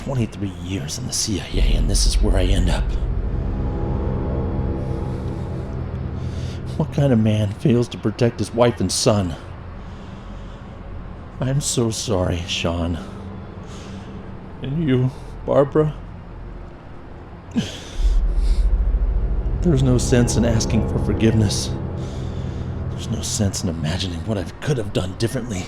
23 years in the CIA, and this is where I end up. What kind of man fails to protect his wife and son? I'm so sorry, Sean. And you, Barbara? There's no sense in asking for forgiveness. There's no sense in imagining what I could have done differently.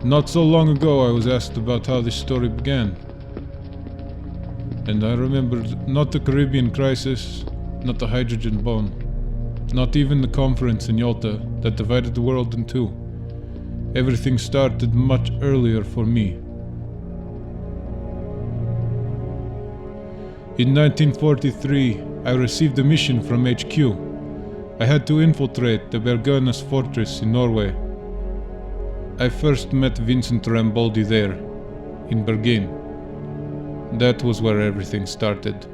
Not so long ago I was asked about how this story began. And I remembered not the Caribbean crisis, not the hydrogen bomb, not even the conference in Yalta that divided the world in two. Everything started much earlier for me. In 1943, I received a mission from HQ. I had to infiltrate the Bergenes fortress in Norway. I first met Vincent Rambaldi there, in Bergen. That was where everything started.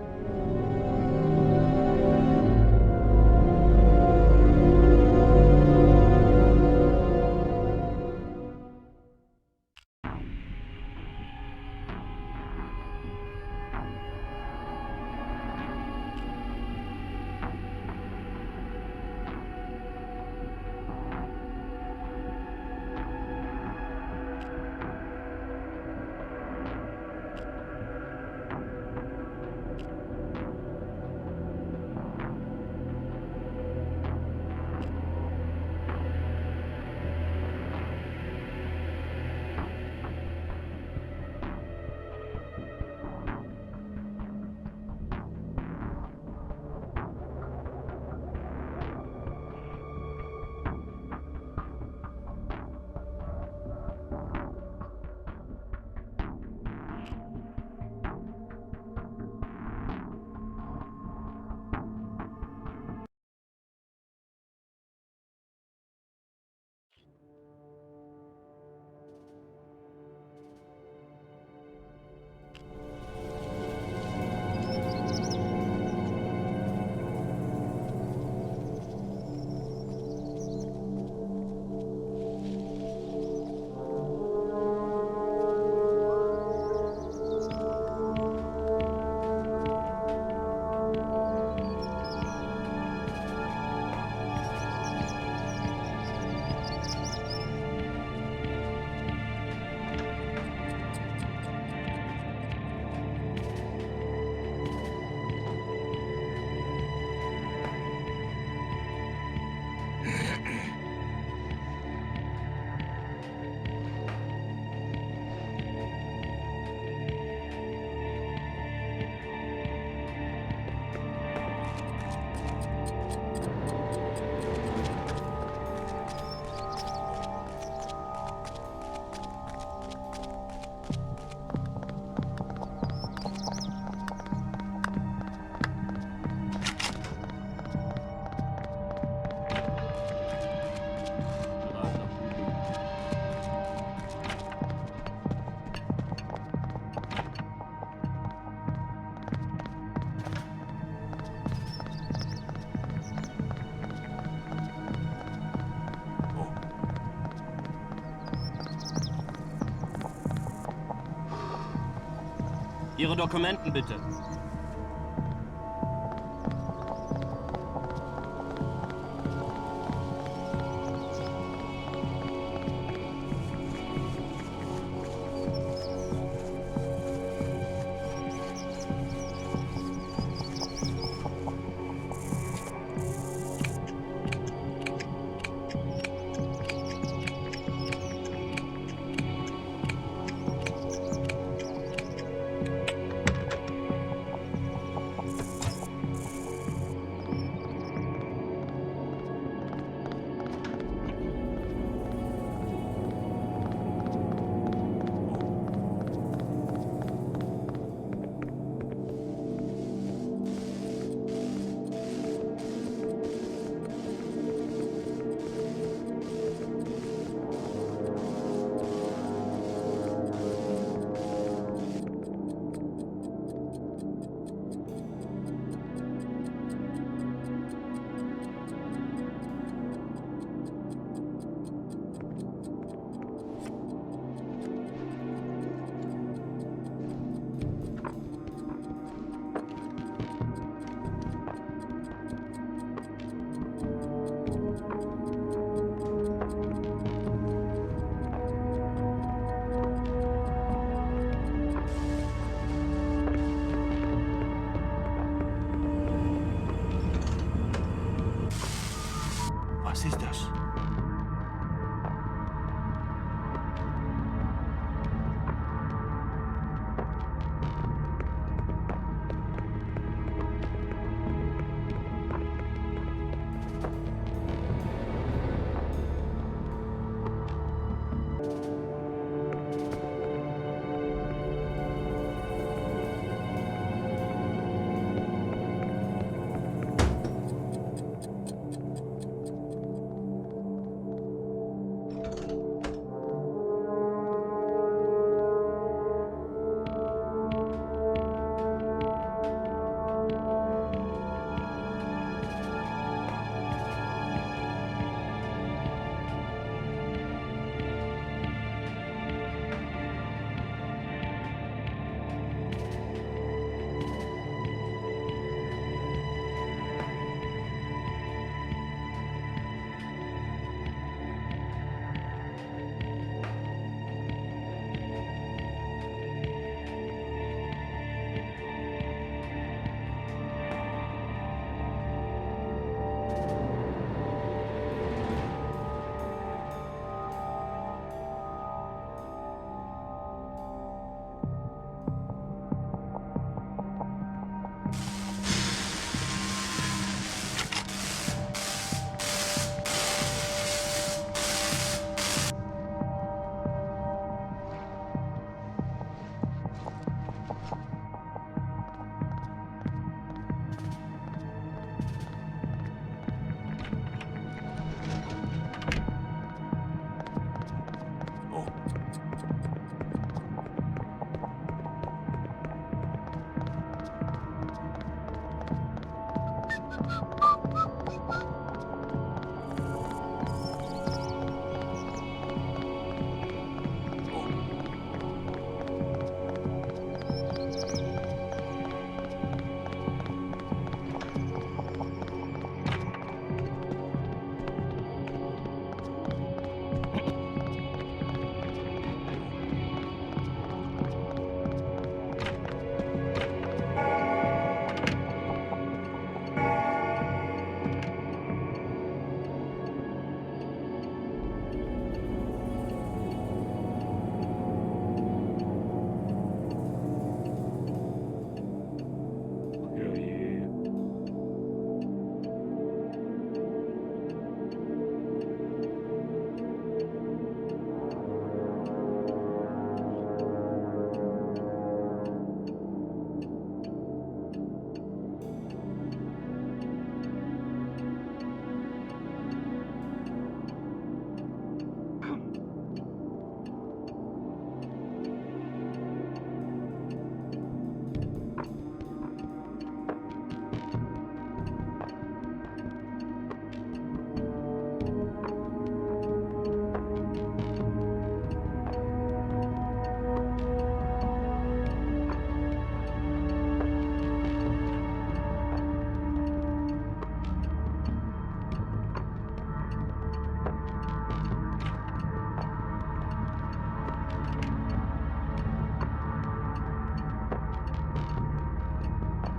Ihre Dokumenten bitte.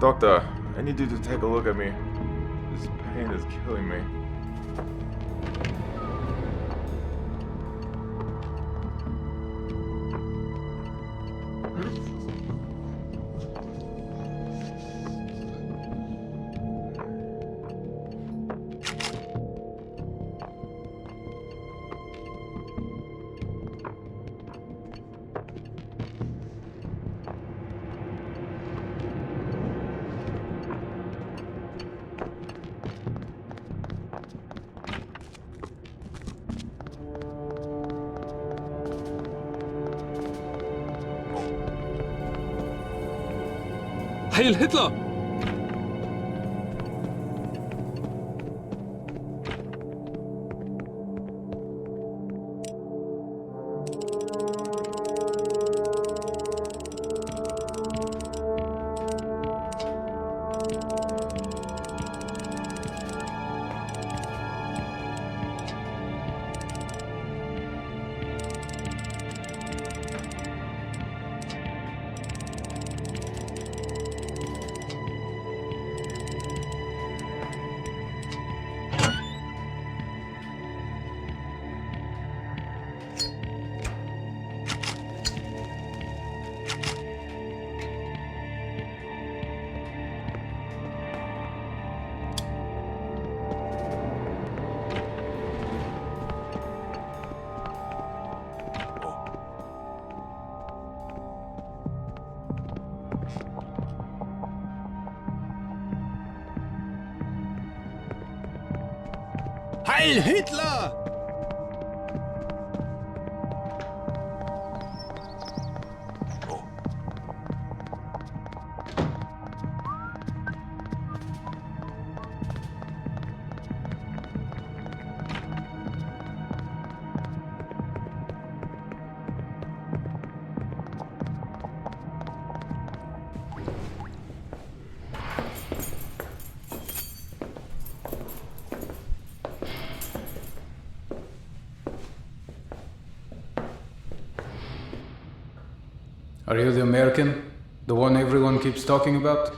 Doctor, I need you to take a look at me. This pain is killing me. Heil Hitler! Heil Hitler! Are you the American? The one everyone keeps talking about?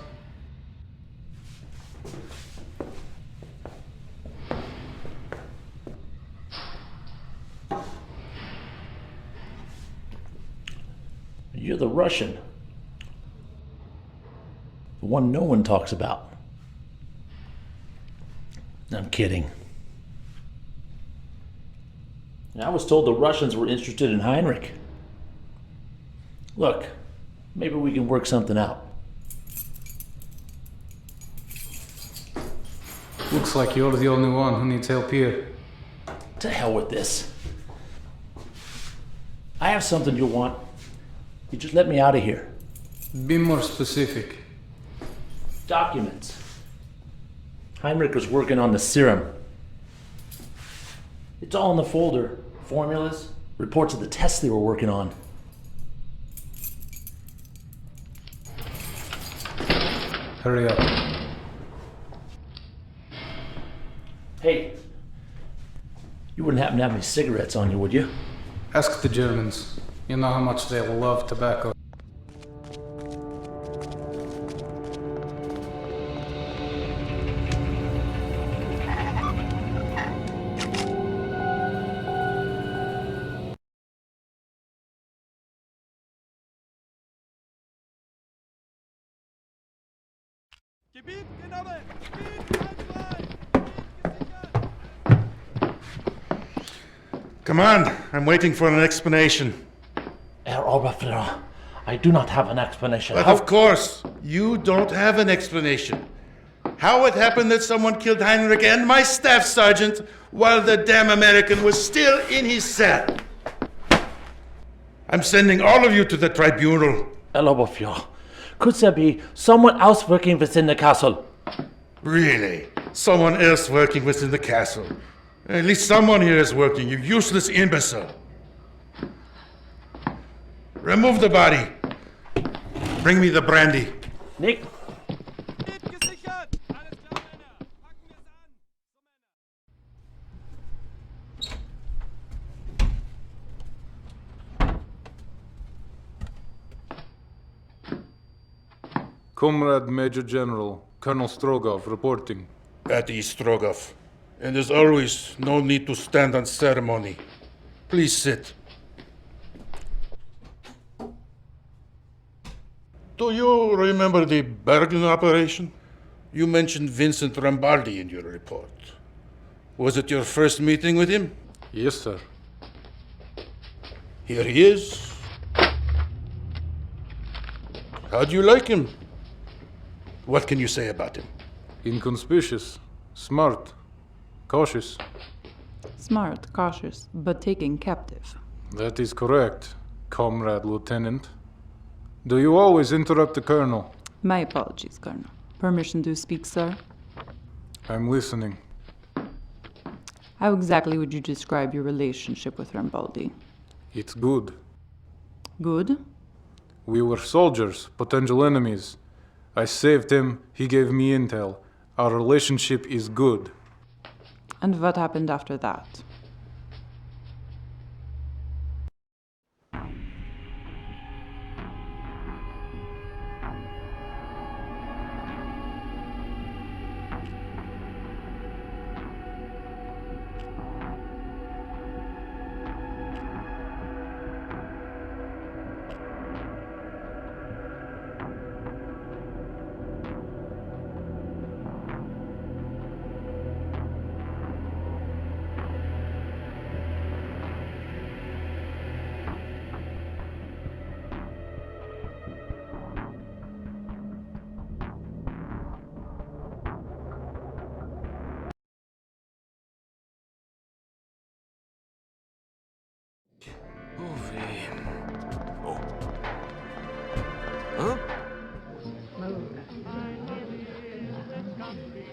You're the Russian. The one no one talks about. I'm kidding. I was told the Russians were interested in Heinrich. Look, maybe we can work something out. Looks like you're the only one who needs help here. To hell with this. I have something you'll want. You just let me out of here. Be more specific. Documents. Heinrich was working on the serum. It's all in the folder. Formulas, reports of the tests they were working on. Hurry up. Hey, you wouldn't happen to have any cigarettes on you, would you? Ask the Germans. You know how much they love tobacco. Gebiet genommen! Gebiet einfrei! Command, I'm waiting for an explanation. Herr Oberführer, I do not have an explanation. But of course, you don't have an explanation. How it happened that someone killed Heinrich and my staff sergeant while the damn American was still in his cell. I'm sending all of you to the tribunal. Herr Oberführer, could there be someone else working within the castle? Really? Someone else working within the castle? At least someone here is working, you useless imbecile. Remove the body. Bring me the brandy. Nick, Gebiet gesichert! Alles klar, Männer! Packen wir's an! Comrade Major General, Colonel Strogov reporting. At East Strogov. And as always, no need to stand on ceremony. Please sit. Do you remember the Bergen operation? You mentioned Vincent Rambaldi in your report. Was it your first meeting with him? Yes, sir. Here he is. How do you like him? What can you say about him? Inconspicuous, smart, cautious. Smart, cautious, but taken captive. That is correct, Comrade Lieutenant. Do you always interrupt the Colonel? My apologies, Colonel. Permission to speak, sir? I'm listening. How exactly would you describe your relationship with Rambaldi? It's good. Good? We were soldiers, potential enemies. I saved him, he gave me intel. Our relationship is good. And what happened after that?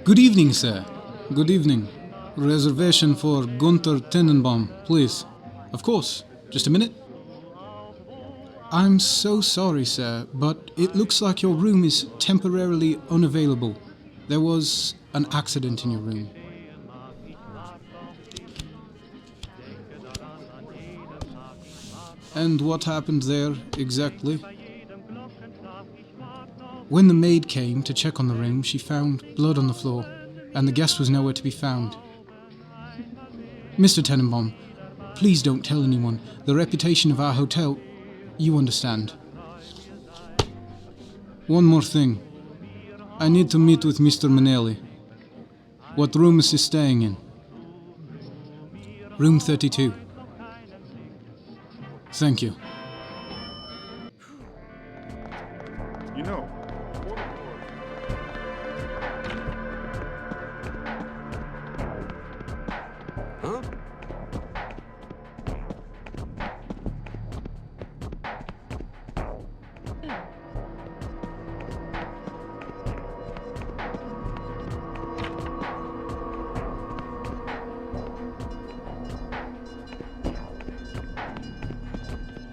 Good evening, sir. Good evening. Reservation for Gunther Tenenbaum, please. Of course. Just a minute. I'm so sorry, sir, but it looks like your room is temporarily unavailable. There was an accident in your room. And what happened there, exactly? When the maid came to check on the room, she found blood on the floor, and the guest was nowhere to be found. Mr. Tenenbaum, please don't tell anyone. The reputation of our hotel, you understand. One more thing. I need to meet with Mr. Manelli. What room is he staying in? Room 32. Thank you. You know,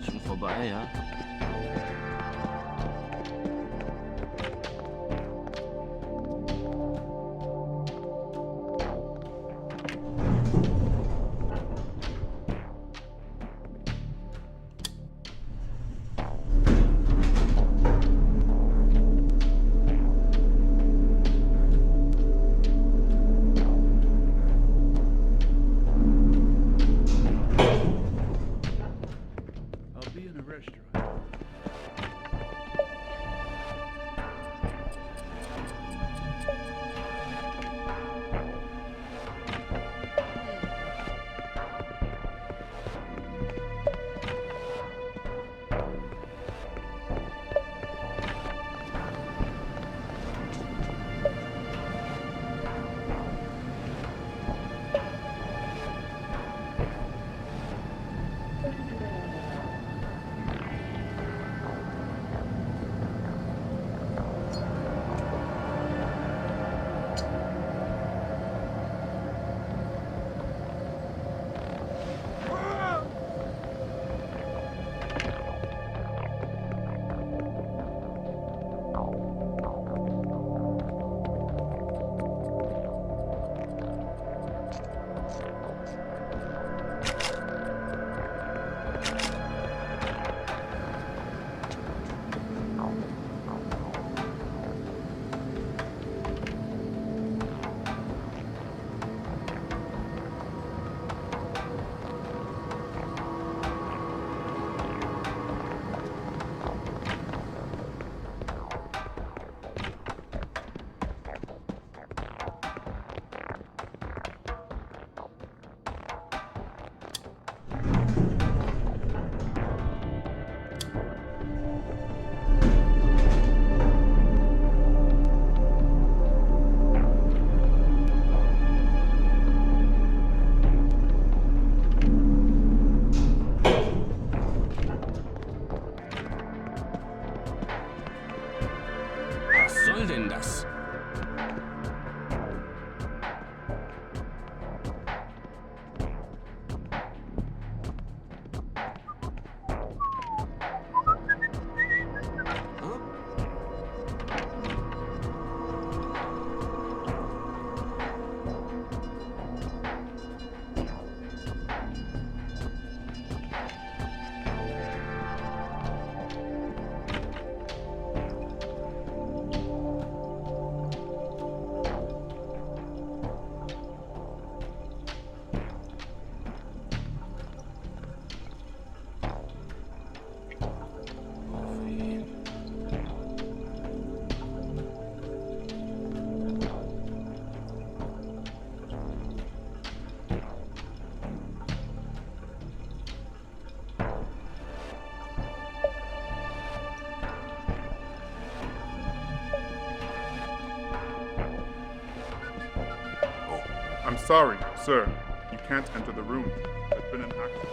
Schon vorbei, ja? I'll be in a restaurant. Sorry, sir. You can't enter the room. There's been an accident.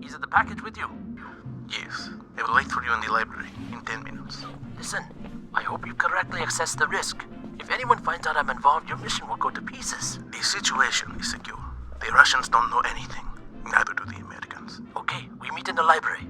Is the package with you? Yes. I will wait for you in the library in 10 minutes. Listen, I hope you correctly assess the risk. If anyone finds out I'm involved, your mission will go to pieces. The situation is secure. The Russians don't know anything. Neither do the Americans. Okay, we meet in the library.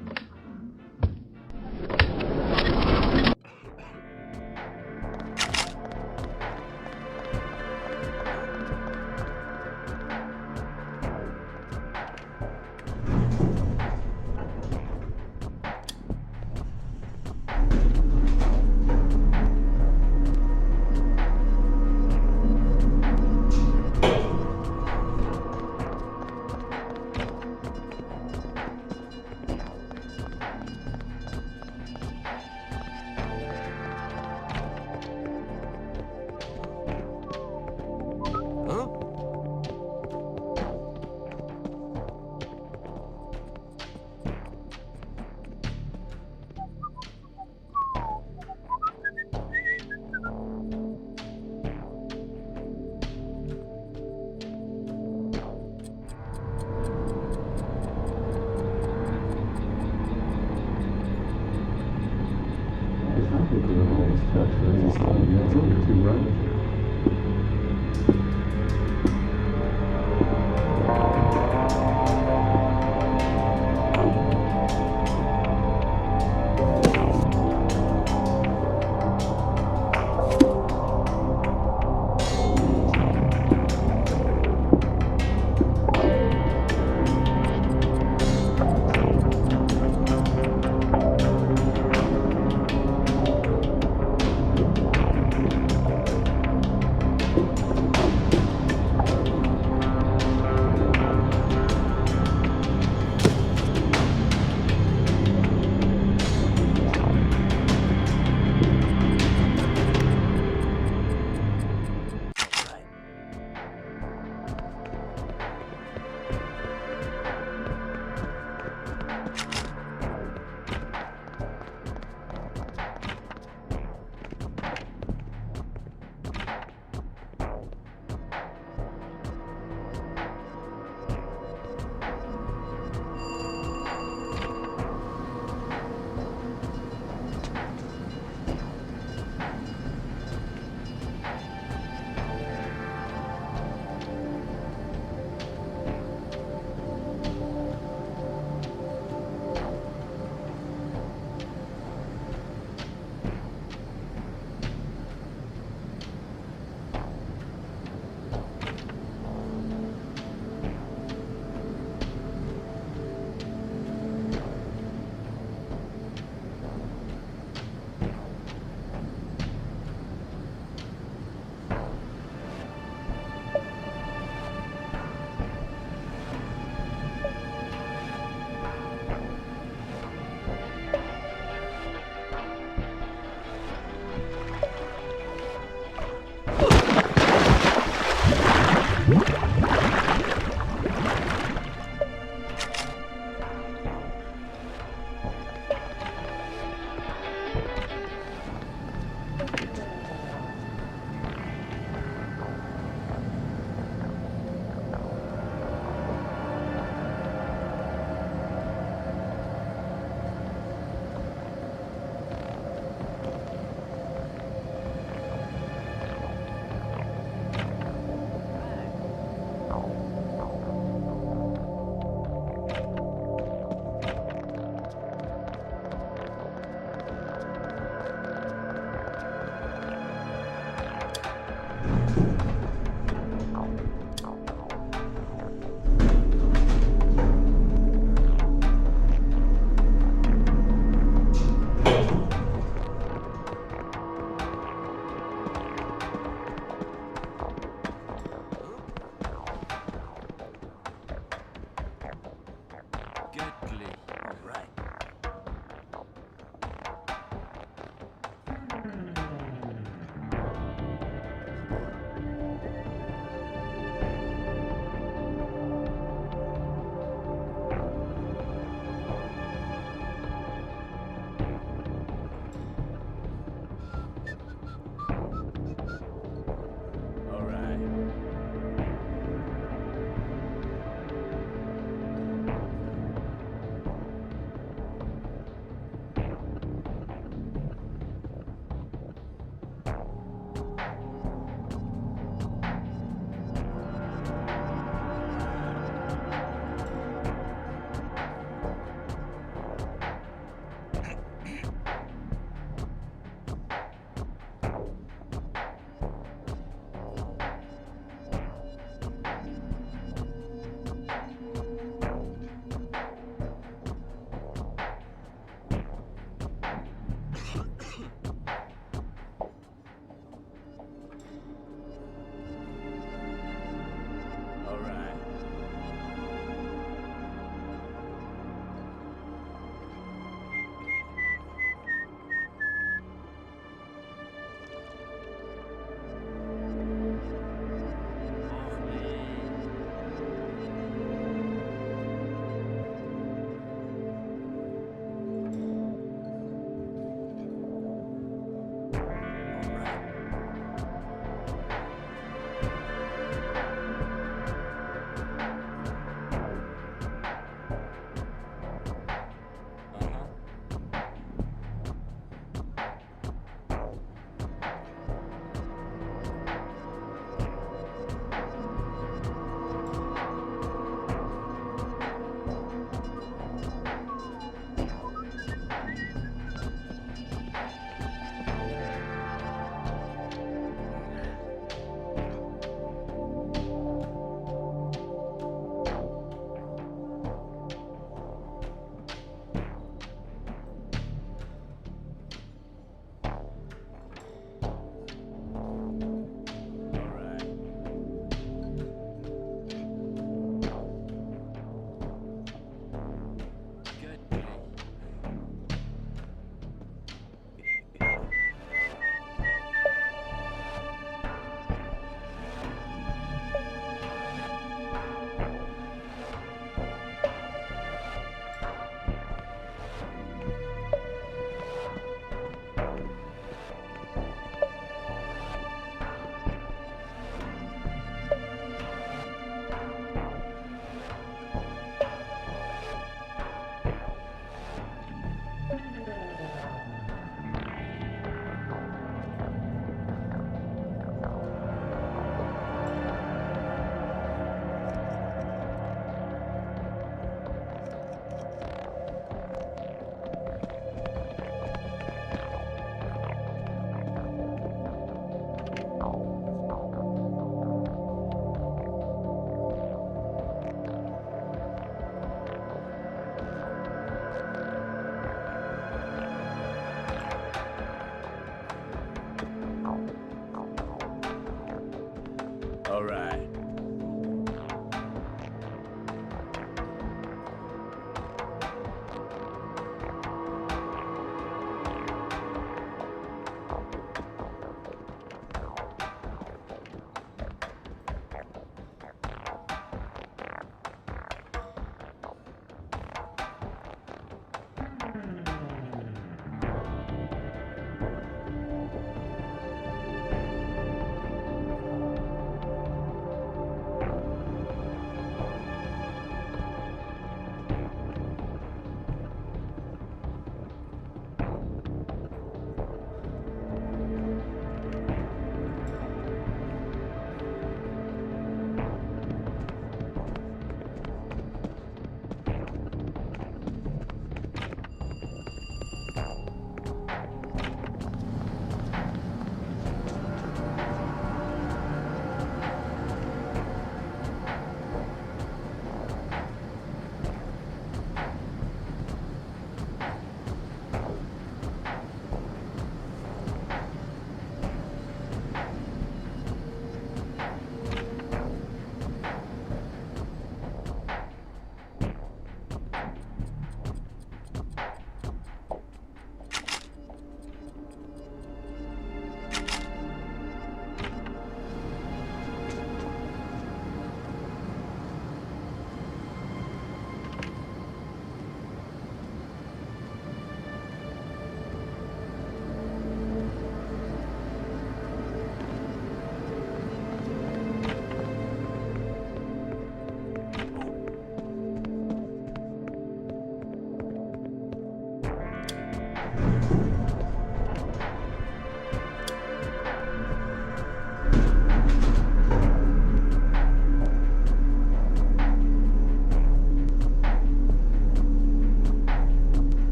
All right.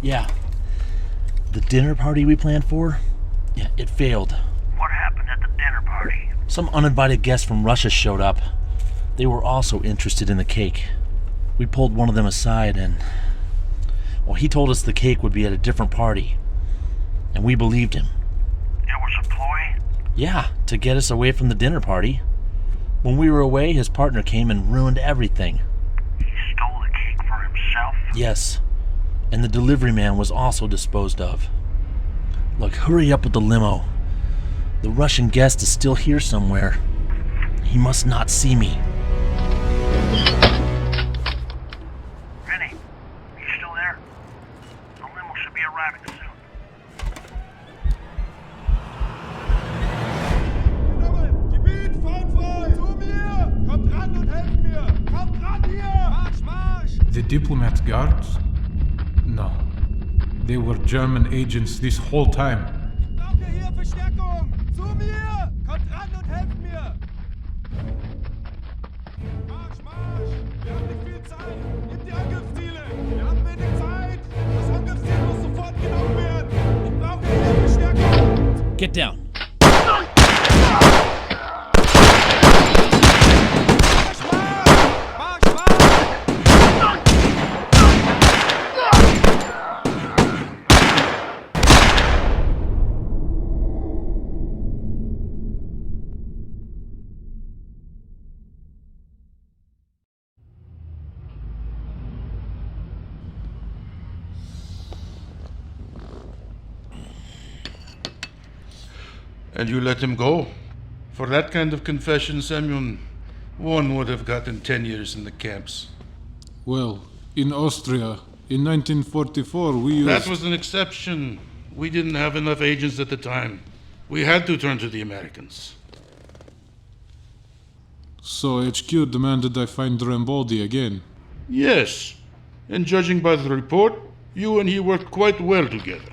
Yeah. The dinner party we planned for? Yeah, it failed. What happened at the dinner party? Some uninvited guests from Russia showed up. They were also interested in the cake. We pulled one of them aside and... well, he told us the cake would be at a different party. And we believed him. It was a ploy? Yeah, to get us away from the dinner party. When we were away, his partner came and ruined everything. He stole the cake for himself? Yes. And the delivery man was also disposed of. Look, hurry up with the limo. The Russian guest is still here somewhere. He must not see me. Vinny, you still there? The limo should be arriving soon. Gebiet, fahrtfrei! Zu mir! Kommt ran und helft mir! Kommt ran hier! Marsch, marsch! The diplomat guards? No. They were German agents this whole time. Ich brauche hier Verstärkung! Zu mir! Kommt ran und helft mir! Marsch, marsch! Wir haben nicht viel Zeit! Nehmt die Angriffsziele! Wir haben wenig Zeit! Das Angriffsziel muss sofort genommen werden! Ich brauche hier Verstärkung! Get down. And you let him go? For that kind of confession, Semyon, one would have gotten 10 years in the camps. Well, in Austria, in 1944, we used... That was an exception. We didn't have enough agents at the time. We had to turn to the Americans. So HQ demanded I find Rambaldi again. Yes. And judging by the report, you and he worked quite well together.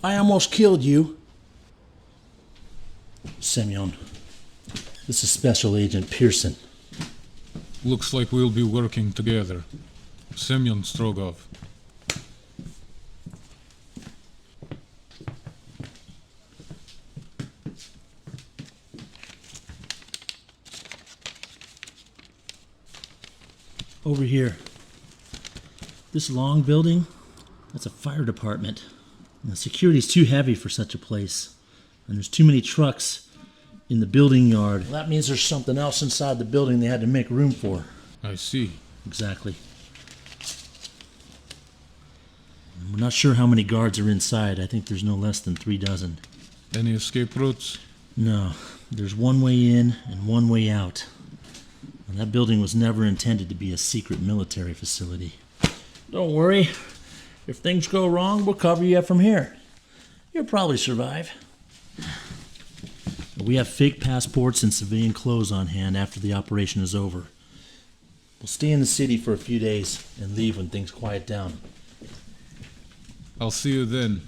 I almost killed you. Semyon, this is Special Agent Pearson. Looks like we'll be working together. Semyon Strogov. Over here. This long building, that's a fire department. And the security's too heavy for such a place. And there's too many trucks in the building yard. Well, that means there's something else inside the building they had to make room for. I see. Exactly. We're not sure how many guards are inside. I think there's no less than 3 dozen. Any escape routes? No. There's one way in and one way out. And that building was never intended to be a secret military facility. Don't worry. If things go wrong, we'll cover you from here. You'll probably survive. We have fake passports and civilian clothes on hand after the operation is over. We'll stay in the city for a few days and leave when things quiet down. I'll see you then.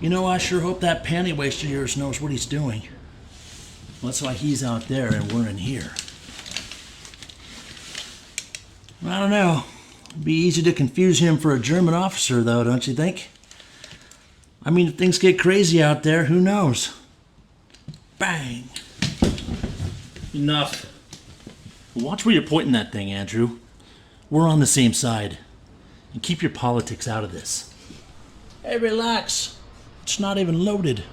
You know, I sure hope that panty waist of yours knows what he's doing. Well, that's why he's out there and we're in here. I don't know. It'd be easy to confuse him for a German officer, though, don't you think? I mean, if things get crazy out there, who knows? Bang! Enough. Watch where you're pointing that thing, Andrew. We're on the same side. And keep your politics out of this. Hey, relax. It's not even loaded.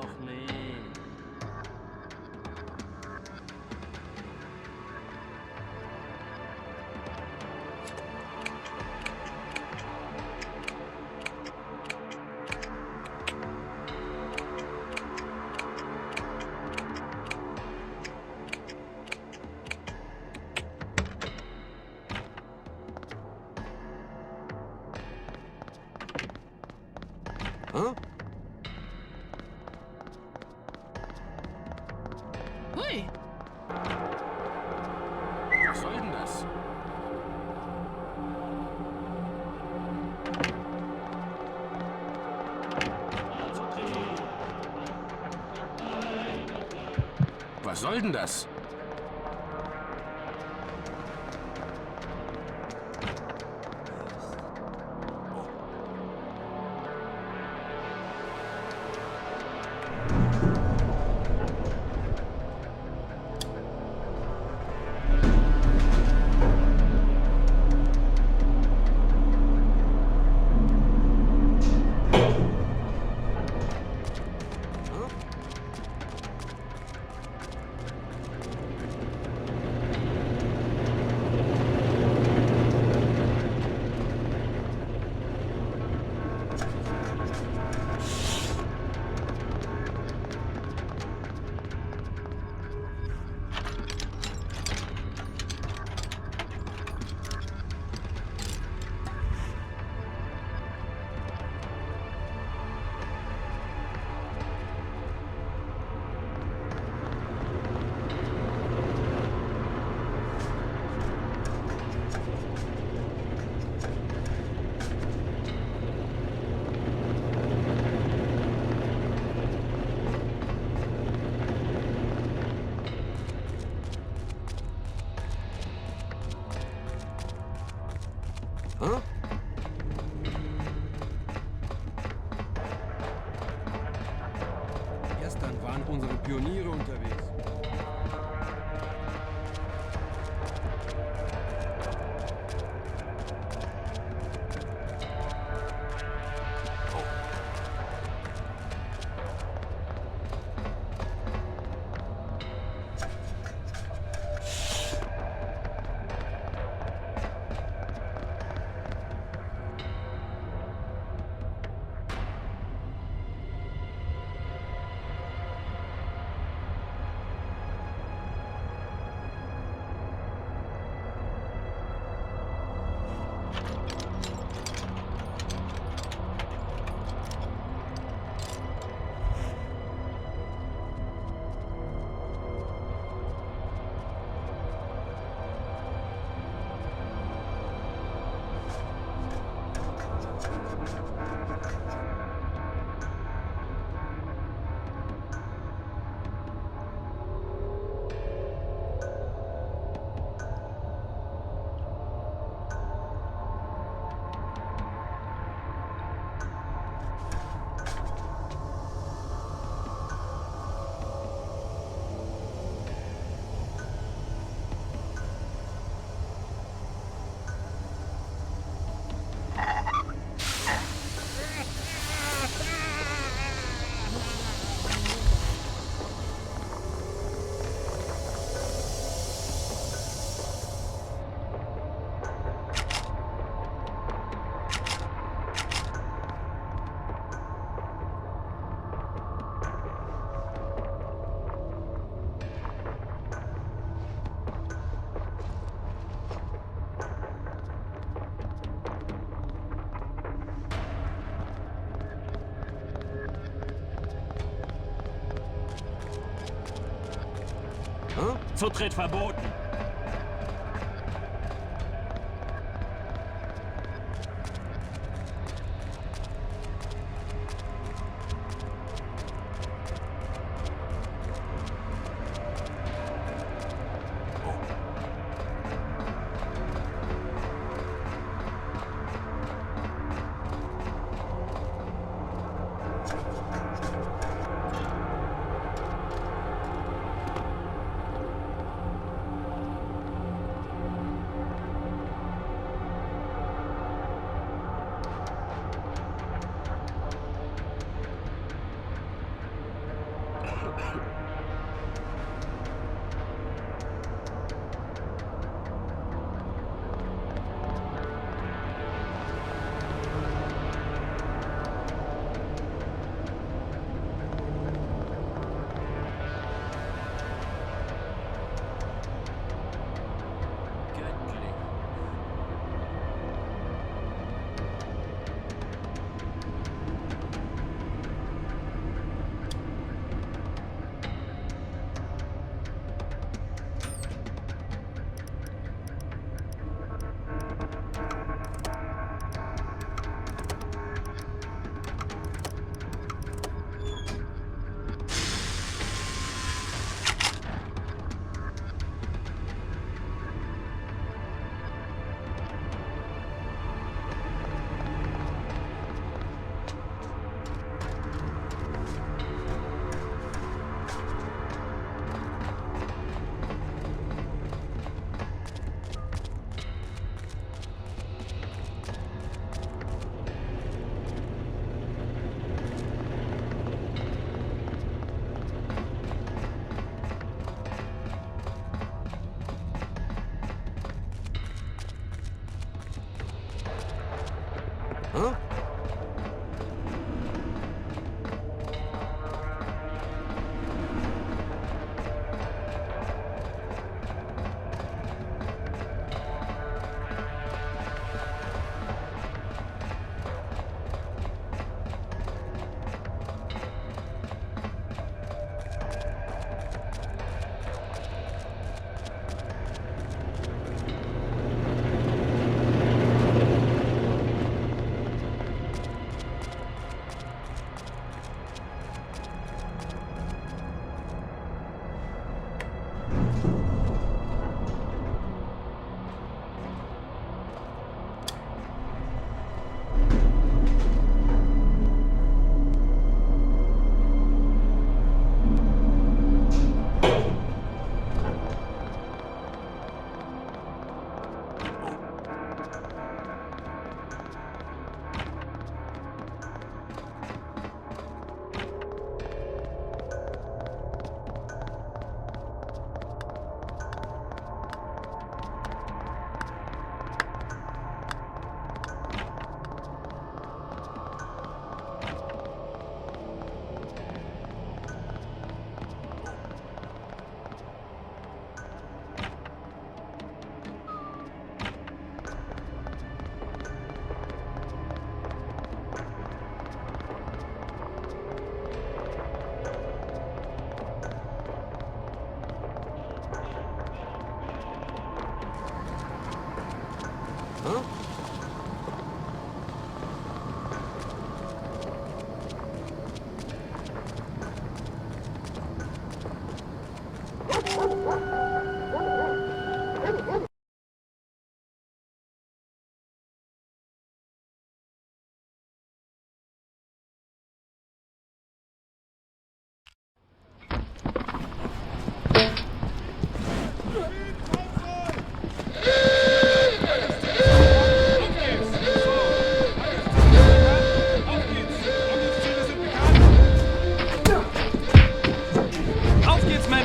doch nicht. Huh? Hui! Was soll denn das? Was soll denn das? Huh? Gestern waren unsere Pioniere unterwegs. Zutritt verboten. Huh? Huh?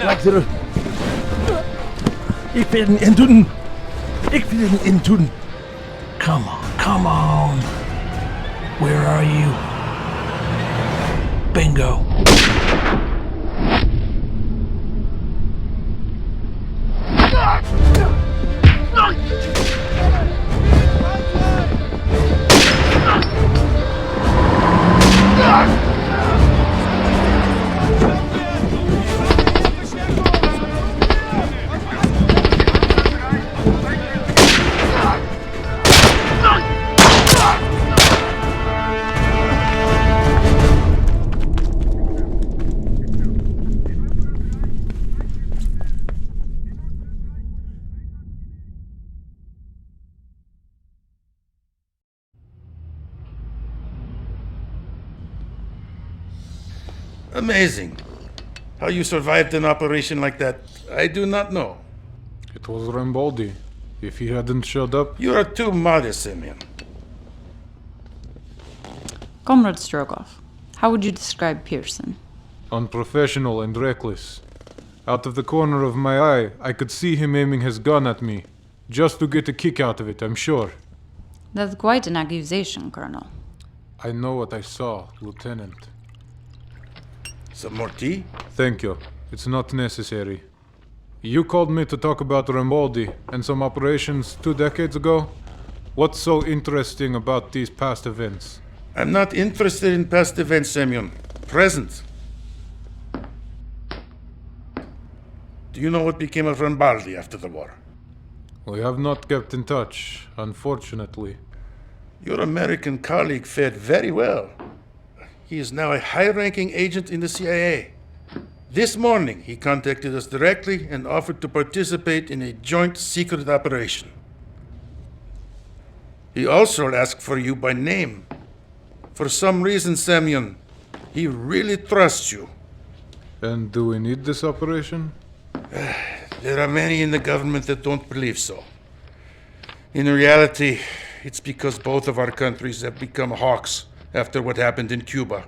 Luister. Ik ben in doen. Ik ben in doen. Come on, come on. Where are you? Bingo. Amazing. How you survived an operation like that, I do not know. It was Rambaldi. If he hadn't showed up... You are too modest, Simeon. Comrade Strogoff, how would you describe Pearson? Unprofessional and reckless. Out of the corner of my eye, I could see him aiming his gun at me. Just to get a kick out of it, I'm sure. That's quite an accusation, Colonel. I know what I saw, Lieutenant. Some more tea? Thank you. It's not necessary. You called me to talk about Rambaldi and some operations 2 decades ago? What's so interesting about these past events? I'm not interested in past events, Semyon. Present. Do you know what became of Rambaldi after the war? We have not kept in touch, unfortunately. Your American colleague fared very well. He is now a high-ranking agent in the CIA. This morning, he contacted us directly and offered to participate in a joint secret operation. He also asked for you by name. For some reason, Semyon, he really trusts you. And do we need this operation? There are many in the government that don't believe so. In reality, it's because both of our countries have become hawks after what happened in Cuba.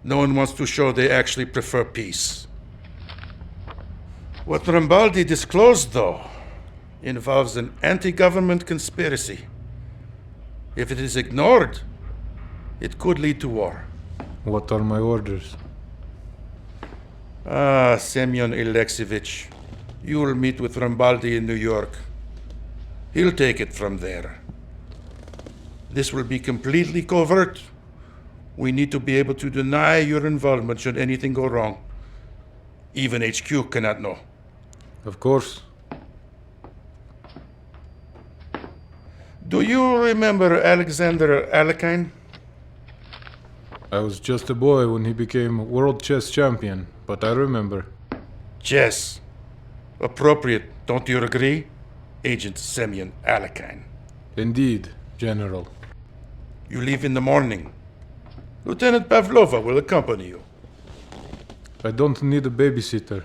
No one wants to show they actually prefer peace. What Rambaldi disclosed, though, involves an anti-government conspiracy. If it is ignored, it could lead to war. What are my orders? Semyon Alexeyevich, you will meet with Rambaldi in New York. He'll take it from there. This will be completely covert. We need to be able to deny your involvement should anything go wrong. Even HQ cannot know. Of course. Do you remember Alexander Alekhine? I was just a boy when he became world chess champion, but I remember. Chess. Appropriate, don't you agree? Agent Semyon Alekhine. Indeed, General. You leave in the morning. Lieutenant Pavlova will accompany you. I don't need a babysitter.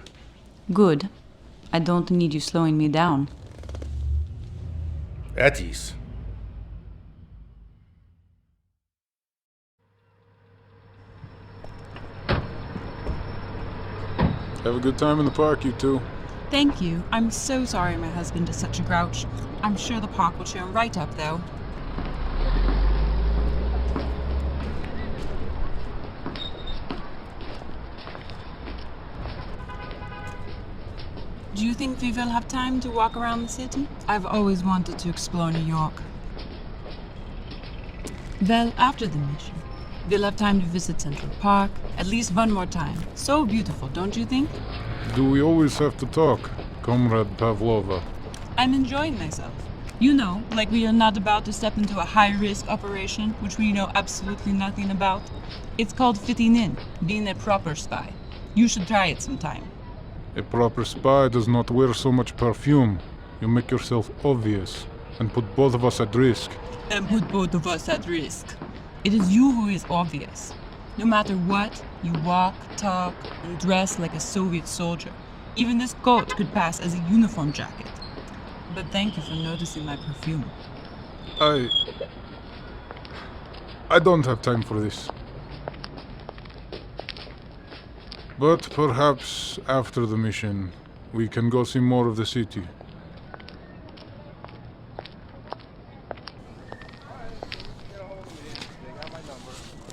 Good. I don't need you slowing me down. At ease. Have a good time in the park, you two. Thank you. I'm so sorry my husband is such a grouch. I'm sure the park will cheer him right up, though. Do you think we will have time to walk around the city? I've always wanted to explore New York. Well, after the mission, we'll have time to visit Central Park at least one more time. So beautiful, don't you think? Do we always have to talk, Comrade Pavlova? I'm enjoying myself. You know, like we are not about to step into a high-risk operation, which we know absolutely nothing about. It's called fitting in, being a proper spy. You should try it sometime. A proper spy does not wear so much perfume. You make yourself obvious and put both of us at risk. And put both of us at risk. It is you who is obvious. No matter what, you walk, talk, and dress like a Soviet soldier. Even this coat could pass as a uniform jacket. But thank you for noticing my perfume. I don't have time for this. But perhaps after the mission, we can go see more of the city.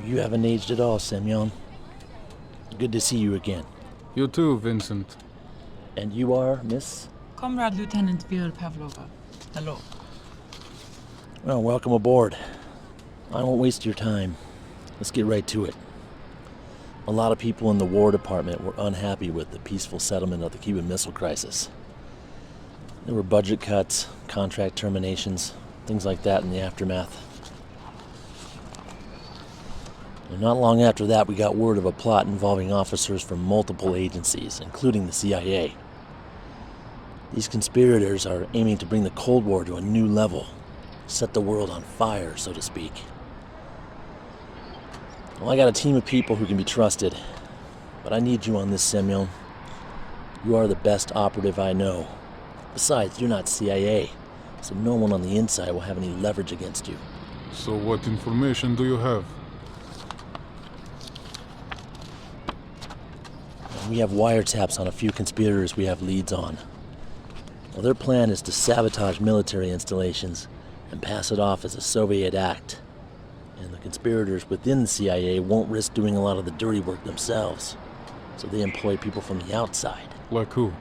You haven't aged at all, Semyon. Good to see you again. You too, Vincent. And you are, Miss? Comrade Lieutenant Vera Pavlova. Hello. Well, welcome aboard. I won't waste your time. Let's get right to it. A lot of people in the War Department were unhappy with the peaceful settlement of the Cuban Missile Crisis. There were budget cuts, contract terminations, things like that in the aftermath. And not long after that, we got word of a plot involving officers from multiple agencies, including the CIA. These conspirators are aiming to bring the Cold War to a new level, set the world on fire, so to speak. Well, I got a team of people who can be trusted, but I need you on this, Semyon. You are the best operative I know. Besides, you're not CIA, so no one on the inside will have any leverage against you. So what information do you have? And we have wiretaps on a few conspirators we have leads on. Well, their plan is to sabotage military installations and pass it off as a Soviet act. And the conspirators within the CIA won't risk doing a lot of the dirty work themselves, so they employ people from the outside. Like who?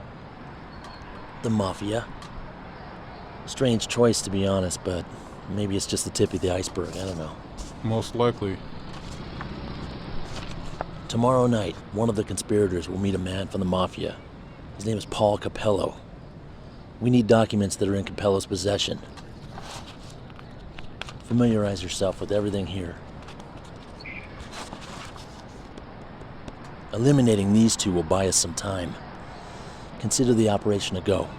The Mafia. Strange choice, to be honest, but maybe it's just the tip of the iceberg, I don't know. Most likely. Tomorrow night, one of the conspirators will meet a man from the Mafia. His name is Paul Capello. We need documents that are in Capello's possession. Familiarize yourself with everything here. Eliminating these two will buy us some time. Consider the operation a go.